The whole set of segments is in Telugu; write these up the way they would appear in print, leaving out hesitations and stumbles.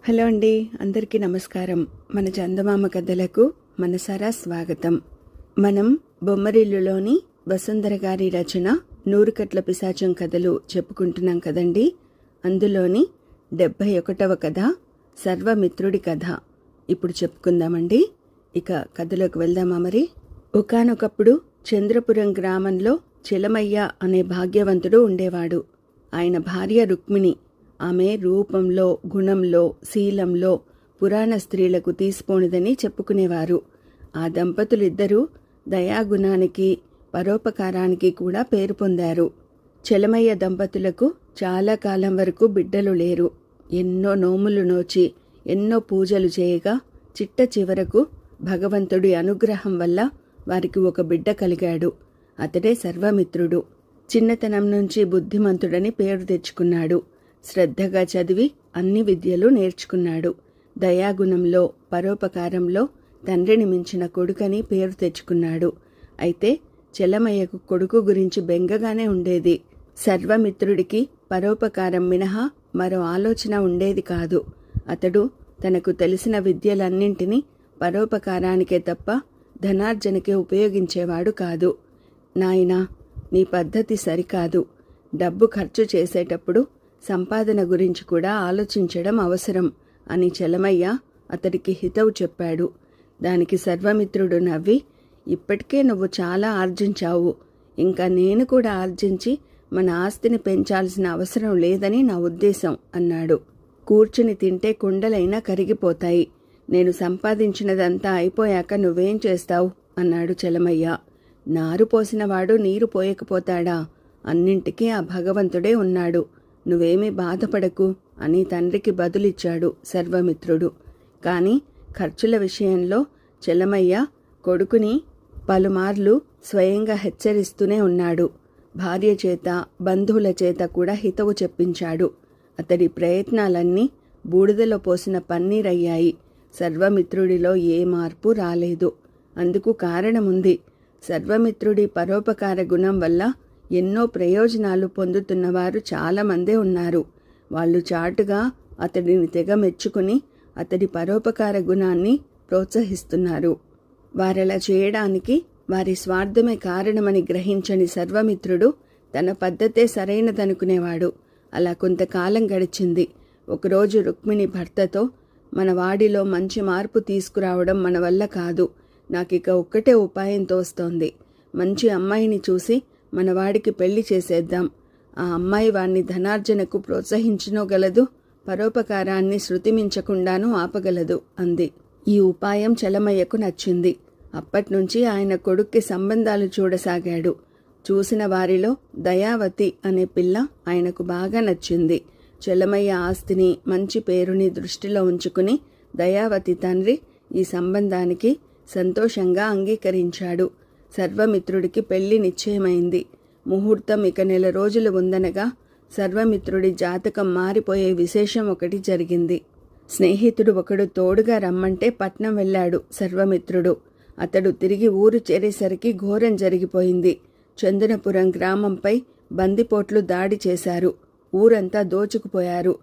హలో అండి, అందరికీ నమస్కారం. మన చందమామ కథలకు మనసారా స్వాగతం. మనం బొమ్మరిల్లులోని వసుంధర గారి రచన నూరుకట్ల పిశాచం కథలు చెప్పుకుంటున్నాం కదండి. అందులోని 71వ కథ సర్వమిత్రుడి కథ ఇప్పుడు చెప్పుకుందామండి. ఇక కథలోకి వెళ్దామా మరి. ఒకానొకప్పుడు చంద్రపురం గ్రామంలో చెలమయ్య అనే భాగ్యవంతుడు ఉండేవాడు. ఆయన భార్య రుక్మిణి. ఆమె రూపంలో, గుణంలో, శీలంలో పురాణ స్త్రీలకు తీసిపోనిదని చెప్పుకునేవారు. ఆ దంపతులిద్దరూ దయాగుణానికి, పరోపకారానికి కూడా పేరు పొందారు. చెలమయ్య దంపతులకు చాలా కాలం వరకు బిడ్డలు లేరు. ఎన్నో నోములు నోచి, ఎన్నో పూజలు చేయగా చిట్ట చివరకు భగవంతుడి అనుగ్రహం వల్ల వారికి ఒక బిడ్డ కలిగాడు. అతడే సర్వమిత్రుడు. చిన్నతనం నుంచి బుద్ధిమంతుడని పేరు తెచ్చుకున్నాడు. శ్రద్ధగా చదివి అన్ని విద్యలు నేర్చుకున్నాడు. దయాగుణంలో, పరోపకారంలో తండ్రిని మించిన కొడుకని పేరు తెచ్చుకున్నాడు. అయితే చెలమయ్యకు కొడుకు గురించి బెంగగానే ఉండేది. సర్వమిత్రుడికి పరోపకారం మినహా మరో ఆలోచన ఉండేది కాదు. అతడు తనకు తెలిసిన విద్యలన్నింటినీ పరోపకారానికే తప్ప ధనార్జనకే ఉపయోగించేవాడు కాదు. నాయనా, నీ పద్ధతి సరికాదు. డబ్బు ఖర్చు చేసేటప్పుడు సంపాదన గురించి కూడా ఆలోచించడం అవసరం అని చెలమయ్య అతడికి హితవు చెప్పాడు. దానికి సర్వమిత్రుడు నవ్వి, ఇప్పటికే నువ్వు చాలా ఆర్జించావు, ఇంకా నేను కూడా ఆర్జించి మన ఆస్తిని పెంచాల్సిన అవసరం లేదని నా ఉద్దేశం అన్నాడు. కూర్చుని తింటే కుండలైనా కరిగిపోతాయి. నేను సంపాదించినదంతా అయిపోయాక నువ్వేం చేస్తావు అన్నాడు చెలమయ్య. నారు పోసినవాడు నీరు పోయకపోతాడా? అన్నింటికీ ఆ భగవంతుడే ఉన్నాడు. నువ్వేమీ బాధపడకు అని తండ్రికి బదులిచ్చాడు సర్వమిత్రుడు. కాని ఖర్చుల విషయంలో చెలమయ్య కొడుకుని పలుమార్లు స్వయంగా హెచ్చరిస్తూనే ఉన్నాడు. భార్య చేత, బంధువుల చేత కూడా హితవు చెప్పించాడు. అతడి ప్రయత్నాలన్నీ బూడిదలో పోసిన పన్నీరయ్యాయి. సర్వమిత్రుడిలో ఏ మార్పు రాలేదు. అందుకు కారణముంది. సర్వమిత్రుడి పరోపకార గుణం వల్ల ఎన్నో ప్రయోజనాలు పొందుతున్నవారు చాలామందే ఉన్నారు. వాళ్ళు చాటుగా అతడిని తెగ మెచ్చుకుని అతడి పరోపకార గుణాన్ని ప్రోత్సహిస్తున్నారు. వారలా చేయడానికి వారి స్వార్థమే కారణమని గ్రహించని సర్వమిత్రుడు తన పద్ధతే సరైనదనుకునేవాడు. అలా కొంతకాలం గడిచింది. ఒకరోజు రుక్మిణి భర్తతో, మన వాడిలో మంచి మార్పు తీసుకురావడం మన వల్ల కాదు. నాకిక ఒక్కటే ఉపాయం తోస్తోంది. మంచి అమ్మాయిని చూసి మనవాడికి పెళ్లి చేసేద్దాం. ఆ అమ్మాయి వాణ్ణి ధనార్జనకు ప్రోత్సహించనోగలదు, పరోపకారాన్ని శృతిమించకుండానూ ఆపగలదు అంది. ఈ ఉపాయం చెలమయ్యకు నచ్చింది. అప్పట్నుంచి ఆయన కొడుక్కి సంబంధాలు చూడసాగాడు. చూసిన వారిలో దయావతి అనే పిల్ల ఆయనకు బాగా నచ్చింది. చెలమయ్య ఆస్తిని, మంచి పేరుని దృష్టిలో ఉంచుకుని దయావతి తండ్రి ఈ సంబంధానికి సంతోషంగా అంగీకరించాడు. సర్వమిత్రుడికి పెళ్లి నిశ్చయమైంది. ముహూర్తం ఇక 1 నెల రోజులు ఉందనగా సర్వమిత్రుడి జాతకం మారిపోయే విశేషం ఒకటి జరిగింది. స్నేహితుడు ఒకడు తోడుగా రమ్మంటే పట్నం వెళ్ళాడు సర్వమిత్రుడు. అతడు తిరిగి ఊరు చేరేసరికి ఘోరం జరిగిపోయింది. చందనపురం గ్రామంపై బందిపోట్లు దాడి చేశారు. ఊరంతా దోచుకుపోయారు.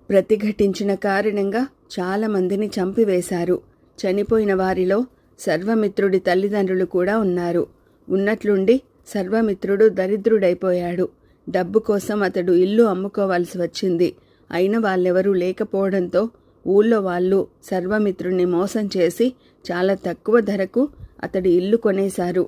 ప్రతిఘటించిన కారణంగా చాలామందిని చంపివేశారు. చనిపోయిన వారిలో సర్వమిత్రుడి తల్లిదండ్రులు కూడా ఉన్నారు. ఉన్నట్లుండి సర్వమిత్రుడు దరిద్రుడైపోయాడు. డబ్బు కోసం అతడు ఇల్లు అమ్ముకోవాల్సి వచ్చింది. అయిన వాళ్ళెవరూ లేకపోవడంతో ఊళ్ళో వాళ్ళు సర్వమిత్రుడిని మోసం చేసి చాలా తక్కువ ధరకు అతడి ఇల్లు కొనేశారు.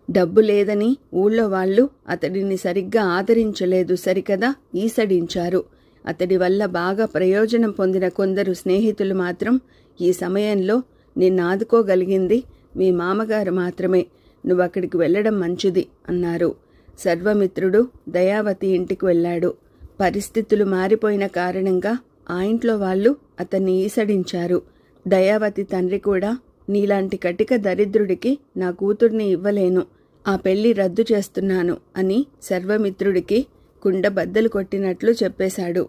డబ్బు లేదని ఊళ్ళో వాళ్ళు అతడిని సరిగ్గా ఆదరించలేదు సరికదా, ఈసడించారు. అతడి వల్ల బాగా ప్రయోజనం పొందిన కొందరు స్నేహితులు మాత్రం, ఈ సమయంలో నిన్నాదుకోగలిగింది మీ మామగారు మాత్రమే, నువ్వక్కడికి వెళ్ళడం మంచిది అన్నారు. సర్వమిత్రుడు దయావతి ఇంటికి వెళ్ళాడు. పరిస్థితులు మారిపోయిన కారణంగా ఆ ఇంట్లో వాళ్ళు అతన్ని ఈసడించారు. దయావతి తండ్రి కూడా, నీలాంటి కటిక దరిద్రుడికి నా కూతుర్ని ఇవ్వలేను, ఆ పెళ్లి రద్దు చేస్తున్నాను అని సర్వమిత్రుడికి కుండ బద్దలు కొట్టినట్లు చెప్పేశాడు.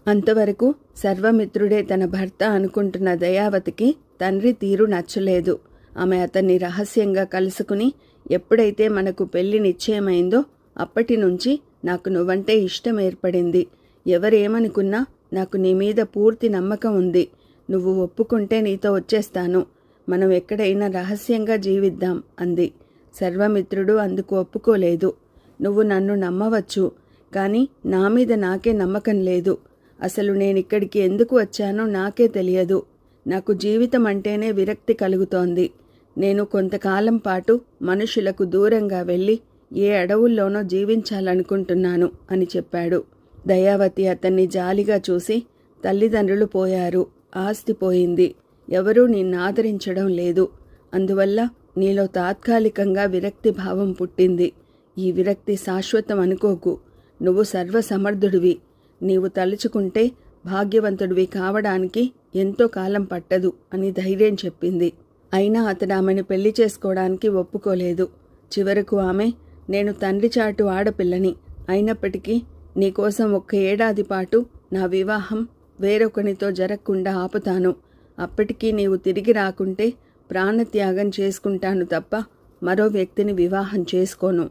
అంతవరకు సర్వమిత్రుడే తన భర్త అనుకుంటున్న దయావతికి తండ్రి తీరు నచ్చలేదు. ఆమె అతన్ని రహస్యంగా కలుసుకుని, ఎప్పుడైతే మనకు పెళ్లి నిశ్చయమైందో అప్పటి నుంచి నాకు నువ్వంటే ఇష్టం ఏర్పడింది. ఎవరేమనుకున్నా నాకు నీ మీద పూర్తి నమ్మకం ఉంది. నువ్వు ఒప్పుకుంటే నీతో వచ్చేస్తాను. మనం ఎక్కడైనా రహస్యంగా జీవిద్దాం అంది. సర్వమిత్రుడు అందుకు ఒప్పుకోలేదు. నువ్వు నన్ను నమ్మవచ్చు, కానీ నా మీద నాకే నమ్మకం లేదు. అసలు నేనిక్కడికి ఎందుకు వచ్చానో నాకే తెలియదు. నాకు జీవితం అంటేనే విరక్తి కలుగుతోంది. నేను కొంతకాలం పాటు మనుషులకు దూరంగా వెళ్ళి ఏ అడవుల్లోనో జీవించాలనుకుంటున్నాను అని చెప్పాడు. దయావతి అతన్ని జాలిగా చూసి, తల్లిదండ్రులు పోయారు, ఆస్తి పోయింది, ఎవరూ నిన్ను ఆదరించడం లేదు. అందువల్ల నీలో తాత్కాలికంగా విరక్తి భావం పుట్టింది. ఈ విరక్తి శాశ్వతం అనుకోకు. నువ్వు సర్వసమర్థుడివి. నీవు తలుచుకుంటే భాగ్యవంతుడివి కావడానికి ఎంతో కాలం పట్టదు అని ధైర్యం చెప్పింది. అయినా అతడు ఆమెను పెళ్లి చేసుకోవడానికి ఒప్పుకోలేదు. చివరకు ఆమె, నేను తండ్రి చాటు ఆడపిల్లని, అయినప్పటికీ నీకోసం 1 ఏడాది పాటు నా వివాహం వేరొకనితో జరగకుండా ఆపుతాను. అప్పటికీ నీవు తిరిగి రాకుంటే ప్రాణత్యాగం చేసుకుంటాను తప్ప మరో వ్యక్తిని వివాహం చేసుకోను.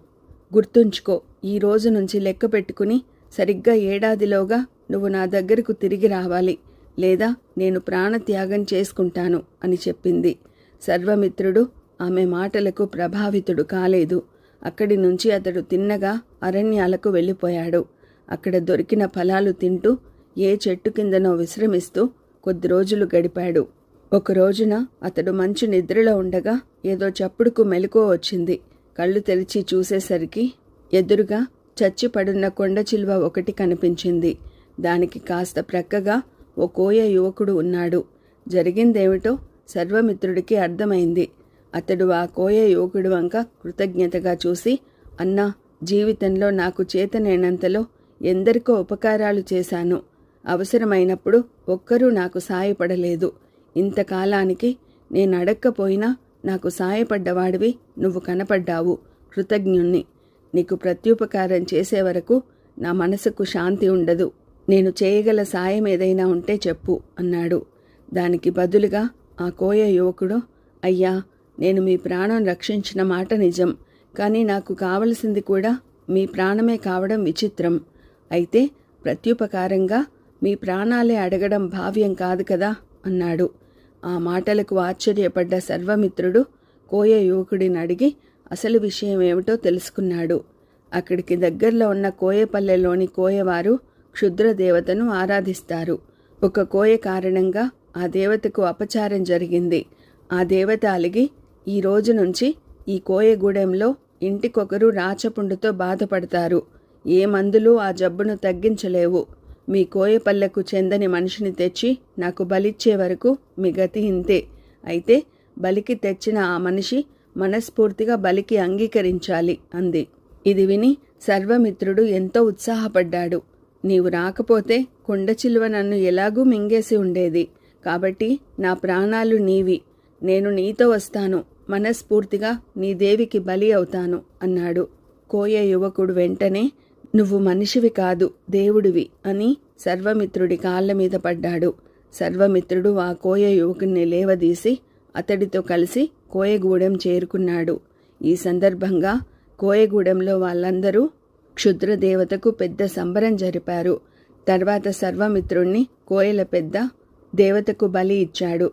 గుర్తుంచుకో, ఈ రోజు నుంచి లెక్క పెట్టుకుని సరిగ్గా ఏడాదిలోగా నువ్వు నా దగ్గరకు తిరిగి రావాలి, లేదా నేను ప్రాణత్యాగం చేసుకుంటాను అని చెప్పింది. సర్వమిత్రుడు ఆమె మాటలకు ప్రభావితుడు కాలేదు. అక్కడి నుంచి అతడు తిన్నగా అరణ్యాలకు వెళ్ళిపోయాడు. అక్కడ దొరికిన ఫలాలు తింటూ ఏ చెట్టు కిందనో విశ్రమిస్తూ కొద్ది రోజులు గడిపాడు. ఒక రోజున అతడు మంచి నిద్రలో ఉండగా ఏదో చప్పుడుకు మెలకువ వచ్చింది. కళ్ళు తెరిచి చూసేసరికి ఎదురుగా చచ్చిపడున్న కొండచిలువ ఒకటి కనిపించింది. దానికి కాస్త ప్రక్కగా ఓ కోయ యువకుడు ఉన్నాడు. జరిగిందేమిటో సర్వమిత్రుడికి అర్థమైంది. అతడు ఆ కోయ యువకుడు వంక కృతజ్ఞతగా చూసి, అన్నా, జీవితంలో నాకు చేతనైనంతలో ఎందరికో ఉపకారాలు చేశాను. అవసరమైనప్పుడు ఒక్కరూ నాకు సాయపడలేదు. ఇంతకాలానికి నేను అడక్కపోయినా నాకు సాయపడ్డవాడివి నువ్వు కనపడ్డావు. కృతజ్ఞుణ్ణి. నీకు ప్రత్యుపకారం చేసే వరకు నా మనసుకు శాంతి ఉండదు. నేను చేయగల సాయం ఏదైనా ఉంటే చెప్పు అన్నాడు. దానికి బదులుగా ఆ కోయ యువకుడు, అయ్యా, నేను మీ ప్రాణం రక్షించిన మాట నిజం, కానీ నాకు కావలసింది కూడా మీ ప్రాణమే కావడం విచిత్రం. అయితే ప్రత్యుపకారంగా మీ ప్రాణాలే అడగడం భావ్యం కాదు కదా అన్నాడు. ఆ మాటలకు ఆశ్చర్యపడ్డ సర్వమిత్రుడు కోయ యువకుడిని అడిగి అసలు విషయం ఏమిటో తెలుసుకున్నాడు. అక్కడికి దగ్గరలో ఉన్న కోయపల్లెలోని కోయవారు క్షుద్రదేవతను ఆరాధిస్తారు. ఒక కోయ కారణంగా ఆ దేవతకు అపచారం జరిగింది. ఆ దేవత అలిగి, ఈ రోజు నుంచి ఈ కోయగూడెంలో ఇంటికొకరు రాచపుండుతో బాధపడతారు. ఏ మందులు ఆ జబ్బును తగ్గించలేవు. మీ కోయపల్లెకు చెందని మనిషిని తెచ్చి నాకు బలిచ్చే వరకు మీ గతి ఇంతే. అయితే బలికి తెచ్చిన ఆ మనిషి మనస్ఫూర్తిగా బలికి అంగీకరించాలి అంది. ఇది విని సర్వమిత్రుడు ఎంతో ఉత్సాహపడ్డాడు. నీవు రాకపోతే కొండచిలువ నన్ను ఎలాగూ మింగేసి ఉండేది. కాబట్టి నా ప్రాణాలు నీవి. నేను నీతో వస్తాను. మనస్ఫూర్తిగా నీ దేవికి బలి అవుతాను అన్నాడు. కోయ యువకుడు వెంటనే, నువ్వు మనిషివి కాదు, దేవుడివి అని సర్వమిత్రుడి కాళ్ళ మీద పడ్డాడు. సర్వమిత్రుడు ఆ కోయ యువకుణ్ణి లేవదీసి అతడితో కలిసి కోయగూడెం చేరుకున్నాడు. ఈ సందర్భంగా కోయగూడెంలో వాళ్ళందరూ క్షుద్రదేవతకు పెద్ద సంబరం జరిపారు. తర్వాత సర్వమిత్రుణ్ణి కోయల పెద్ద దేవతకు బలి ఇచ్చాడు.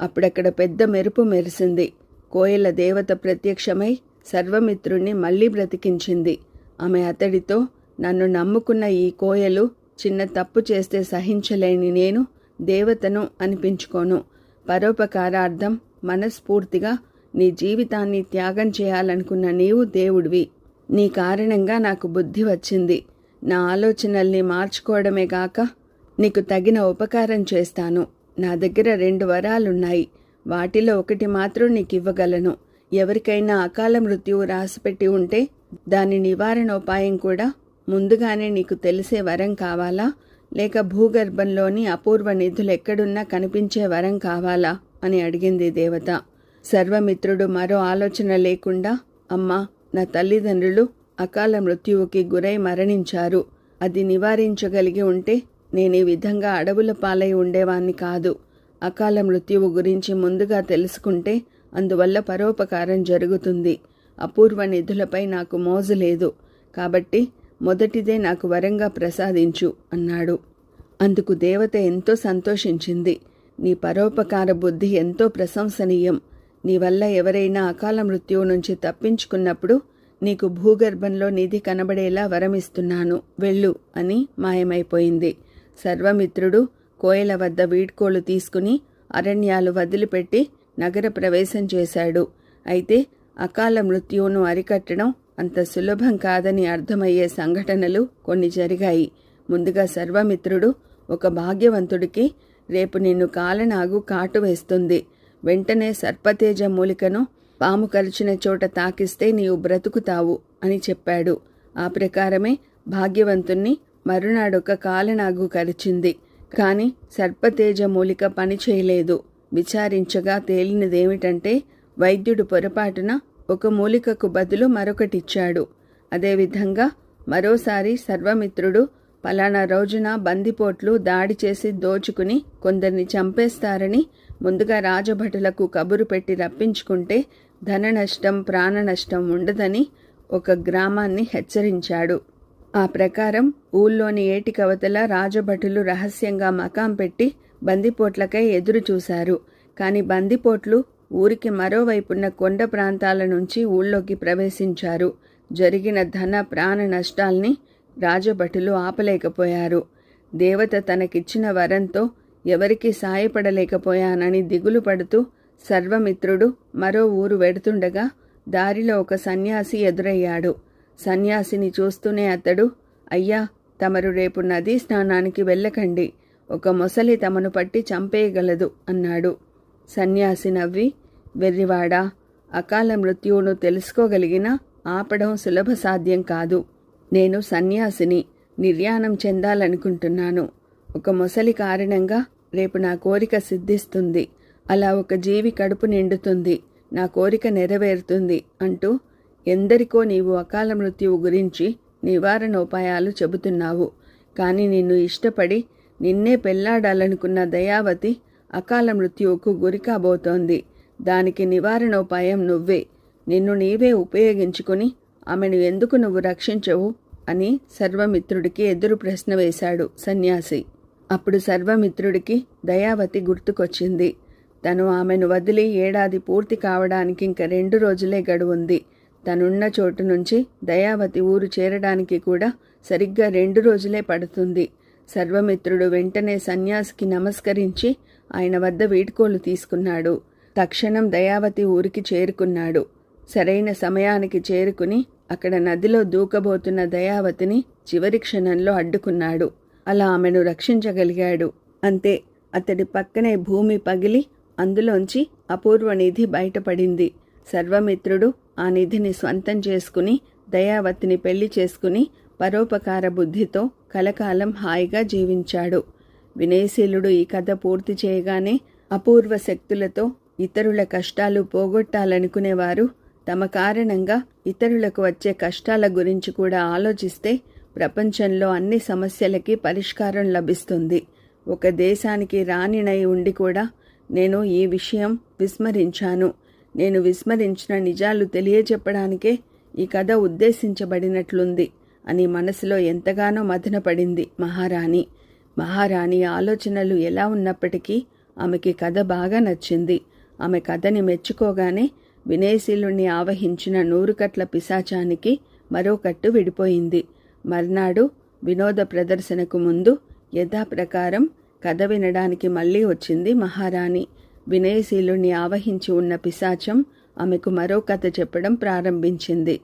అప్పుడక్కడ పెద్ద మెరుపు మెరిసింది. కోయల దేవత ప్రత్యక్షమై సర్వమిత్రుణ్ణి మళ్లీ బ్రతికించింది. ఆమె అతడితో, నన్ను నమ్ముకున్న ఈ కోయలు చిన్న తప్పు చేస్తే సహించలేని నేను దేవతను అనిపించుకోను. పరోపకారార్థం మనస్ఫూర్తిగా నీ జీవితాన్ని త్యాగం చేయాలనుకున్న నీవు దేవుడివి. నీ కారణంగా నాకు బుద్ధి వచ్చింది. నా ఆలోచనల్ని మార్చుకోవడమే గాక నీకు తగిన ఉపకారం చేస్తాను. నా దగ్గర 2 వరాలున్నాయి. వాటిలో ఒకటి మాత్రం నీకు ఇవ్వగలను. ఎవరికైనా అకాల మృత్యువు రాసిపెట్టి ఉంటే దాని నివారణోపాయం కూడా ముందుగానే నీకు తెలిసే వరం కావాలా, లేక భూగర్భంలోని అపూర్వ నిధులు ఎక్కడున్నా కనిపించే వరం కావాలా అని అడిగింది దేవత. సర్వమిత్రుడు మరో ఆలోచన లేకుండా, అమ్మా, నా తల్లిదండ్రులు అకాల మృత్యువుకి గురై మరణించారు. అది నివారించగలిగి ఉంటే నేను ఈ విధంగా అడవుల పాలై ఉండేవాణ్ణి కాదు. అకాల మృత్యువు గురించి ముందుగా తెలుసుకుంటే అందువల్ల పరోపకారం జరుగుతుంది. అపూర్వ నిధులపై నాకు మోజు లేదు. కాబట్టి మొదటిదే నాకు వరంగా ప్రసాదించు అన్నాడు. అందుకు దేవత ఎంతో సంతోషించింది. నీ పరోపకార బుద్ధి ఎంతో ప్రశంసనీయం. నీ వల్ల ఎవరైనా అకాల మృత్యువు నుంచి తప్పించుకున్నప్పుడు నీకు భూగర్భంలో నిధి కనబడేలా వరమిస్తున్నాను, వెళ్ళు అని మాయమైపోయింది. సర్వమిత్రుడు కోయల వద్ద వీడ్కోలు తీసుకుని అరణ్యాలు వదిలిపెట్టి నగర ప్రవేశం చేశాడు. అయితే అకాల మృత్యువును అరికట్టడం అంత సులభం కాదని అర్థమయ్యే సంఘటనలు కొన్ని జరిగాయి. ముందుగా సర్వమిత్రుడు ఒక భాగ్యవంతుడికి, రేపు నిన్ను కాలనాగు కాటు వేస్తుంది, వెంటనే సర్పతేజ మూలికను పాము కరిచిన చోట తాకిస్తే నీవు బ్రతుకుతావు అని చెప్పాడు. ఆ ప్రకారమే భాగ్యవంతుణ్ణి మరునాడొక కాలనాగు కరిచింది. కాని సర్పతేజ మూలిక పని చేయలేదు. విచారించగా తేలినదేమిటంటే వైద్యుడు పొరపాటున ఒక మూలికకు బదులు మరొకటిచ్చాడు. అదేవిధంగా మరోసారి సర్వమిత్రుడు పలానా రోజున బందిపోట్లు దాడి చేసి దోచుకుని కొందరిని చంపేస్తారని ముందుగా రాజభటులకు కబురు పెట్టి రప్పించుకుంటే ధన నష్టం, ప్రాణ నష్టం ఉండదని ఒక గ్రామాన్ని హెచ్చరించాడు. ఆ ప్రకారం ఊళ్ళోని ఏటి కవతల రాజభటులు రహస్యంగా మకాం పెట్టి బందిపోట్లకై ఎదురు చూశారు. కాని బందిపోట్లు ఊరికి మరోవైపున్న కొండ ప్రాంతాల నుంచి ఊళ్ళోకి ప్రవేశించారు. జరిగిన ధన ప్రాణ నష్టాల్ని రాజభటులు ఆపలేకపోయారు. దేవత తనకిచ్చిన వరంతో ఎవరికి సాయపడలేకపోయానని దిగులు పడుతూ సర్వమిత్రుడు మరో ఊరు వెడుతుండగా దారిలో ఒక సన్యాసి ఎదురయ్యాడు. సన్యాసిని చూస్తూనే అతడు, అయ్యా, తమరు రేపు నదీ స్నానానికి వెళ్ళకండి, ఒక మొసలి తమను పట్టి చంపేయగలదు అన్నాడు. సన్యాసి నవ్వి, వెర్రివాడా, అకాల మృత్యువును తెలుసుకోగలిగినా ఆపడం సులభ సాధ్యం కాదు. నేను సన్యాసిని, నిర్యాణం చెందాలనుకుంటున్నాను. ఒక మొసలి కారణంగా రేపు నా కోరిక సిద్ధిస్తుంది. అలా ఒక జీవి కడుపు నిండుతుంది, నా కోరిక నెరవేరుతుంది అంటూ ఎందరికో నీవు అకాల మృత్యువు గురించి నివారణోపాయాలు చెబుతున్నావు. కానీ నిన్ను ఇష్టపడి నిన్నే పెళ్లాడాలనుకున్న దయావతి అకాల మృత్యువుకు గురికాబోతోంది. దానికి నివారణోపాయం నువ్వే. నిన్ను నీవే ఉపయోగించుకుని ఆమెను ఎందుకు నువ్వు రక్షించవు అని సర్వమిత్రుడికి ఎదురు ప్రశ్న వేశాడు సన్యాసి. అప్పుడు సర్వమిత్రుడికి దయావతి గుర్తుకొచ్చింది. తను ఆమెను వదిలి ఏడాది పూర్తి కావడానికి ఇంక 2 రోజులే గడువుంది. తనున్న చోటు నుంచి దయావతి ఊరు చేరడానికి కూడా సరిగ్గా 2 రోజులే పడుతుంది. సర్వమిత్రుడు వెంటనే సన్యాసికి నమస్కరించి ఆయన వద్ద వీడ్కోలు తీసుకున్నాడు. తక్షణం దయావతి ఊరికి చేరుకున్నాడు. సరైన సమయానికి చేరుకుని అక్కడ నదిలో దూకబోతున్న దయావతిని చివరి క్షణంలో అడ్డుకున్నాడు. అలా ఆమెను రక్షించగలిగాడు. అంతే, అతడి పక్కనే భూమి పగిలి అందులోంచి అపూర్వ నిధి బయటపడింది. సర్వమిత్రుడు ఆ నిధిని స్వంతం చేసుకుని దయావతిని పెళ్లి చేసుకుని పరోపకార బుద్ధితో కలకాలం హాయిగా జీవించాడు. వినయశీలుడు ఈ కథ పూర్తి చేయగానే అపూర్వ శక్తులతో ఇతరుల కష్టాలు పోగొట్టాలనుకునేవారు తమ కారణంగా ఇతరులకు వచ్చే కష్టాల గురించి కూడా ఆలోచిస్తే ప్రపంచంలో అన్ని సమస్యలకి పరిష్కారం లభిస్తుంది. ఒక దేశానికి రాణినై ఉండి కూడా నేను ఈ విషయం విస్మరించాను. నేను విస్మరించిన నిజాలు తెలియచెప్పడానికే ఈ కథ ఉద్దేశించబడినట్లుంది అని మనసులో ఎంతగానో మదనపడింది మహారాణి. మహారాణి ఆలోచనలు ఎలా ఉన్నప్పటికీ ఆమెకి కథ బాగా నచ్చింది. ఆమె కథని మెచ్చుకోగానే వినయశీలుణ్ణి ఆవహించిన 100 కట్ల పిశాచానికి మరో కట్టు విడిపోయింది. మర్నాడు వినోద ప్రదర్శనకు ముందు యథాప్రకారం కథ వినడానికి మళ్ళీ వచ్చింది మహారాణి. వినయశీలుణ్ణి ఆవహించి ఉన్న పిశాచం ఆమెకు మరో కథ చెప్పడం ప్రారంభించింది.